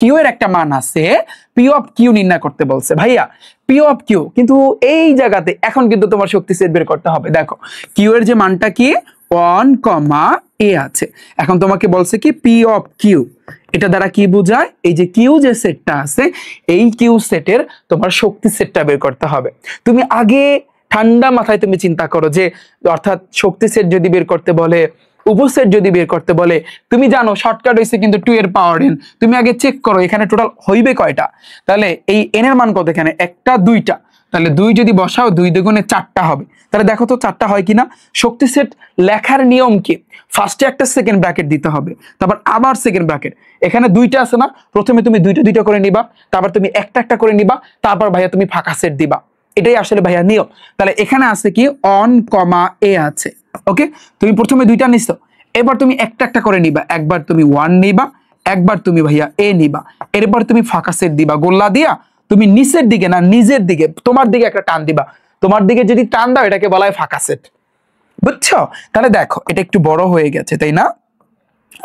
Q এর একটা মান আছে, পি অফ কিউ নির্ণয় করতে বলছে ভাইয়া। পি অফ কিউ কিন্তু এই জায়গাতে এখন কিন্তু তোমার শক্তি সেট বের করতে হবে। দেখো কিউ এর যে মানটা কি 1, a আছে, এখন তোমাকে বলছে কি পি অফ কিউ, এটা দ্বারা কি বোঝায়, এই যে কিউ যে সেটটা আছে এই কিউ সেটের তোমার শক্তি সেটটা বের করতে হবে। তুমি আগে ঠান্ডা মাথায় তুমি চিন্তা করো যে অর্থাৎ শক্তি সেট যদি বের করতে বলে, উপসেট যদি বের করতে বলে, তুমি জানো শর্টকাট হয়েছে কিন্তু 2 এর পাওয়ার n। তুমি আগে চেক করো এখানে টোটাল হইবে কয়টা, তাহলে এই n এর মান কত, এখানে একটা দুইটা, তাহলে 2 যদি বসাও 2 দ্বিগুণে 4টা হবে। তাহলে দেখো তো 4টা হয় কিনা। শক্তি সেট লেখার নিয়ম কি, ফার্স্টে একটা সেকেন্ড ব্র্যাকেট দিতে হবে, তারপর আবার সেকেন্ড ব্র্যাকেট, এখানে দুইটা আছে না, প্রথমে তুমি দুইটা দুইটা করে নিবা, তারপর তুমি একটা একটা করে নিবা, তারপর ভাইয়া তুমি ফাঁকা সেট দিবা। এটাই আসলে ভাইয়া নিয়ম। তাহলে এখানে আছে কি 1, a আছে, ওকে। তুমি প্রথমে দুইটা নিছো, এবার তুমি একটা একটা করে নিবা, একবার তুমি 1 নিবা, একবার তুমি ভাইয়া a নিবা, এরপর তুমি ফাঁকা সেট দিবা, গোল্লা দিয়া তুমি নিচের দিকে না নিজের দিকে তোমার দিকে একটা টান দিবা, তোমার দিকে যদি টান দাও এটাকে বলা হয় ফাঁকা সেট, বুঝছো? তাহলে দেখো এটা একটু বড় হয়ে গেছে তাই না?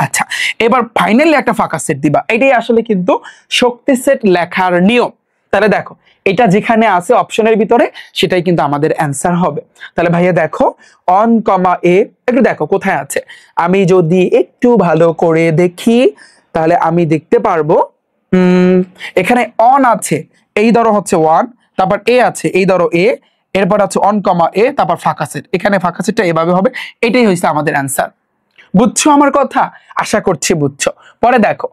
আচ্ছা, এবার ফাইনালি একটা ফাঁকা সেট দিবা, এটাই আসলে কিন্তু শক্তি সেট লেখার নিয়ম। তাহলে দেখো এটা যেখানে আছে অপশনের ভিতরে সেটাই কিন্তু আমাদের অ্যান্সার হবে। তাহলে ভাইয়া দেখো 1, a একটু দেখো কোথায় আছে, আমি যদি একটু ভালো করে দেখি তাহলে আমি দেখতে পারবো এখানে অন আছে, এই ধরো হচ্ছে 1, তারপর এ আছে, এই ধরো এ, এরপর আছে 1, a, তারপর ফাঁকা সেট, এখানে ফাঁকা সেটটা এভাবে হবে, এটাই হয়েছে আমাদের অ্যান্সার। বুঝছো আমার কথা? আশা করছি বুঝছো। পরে দেখো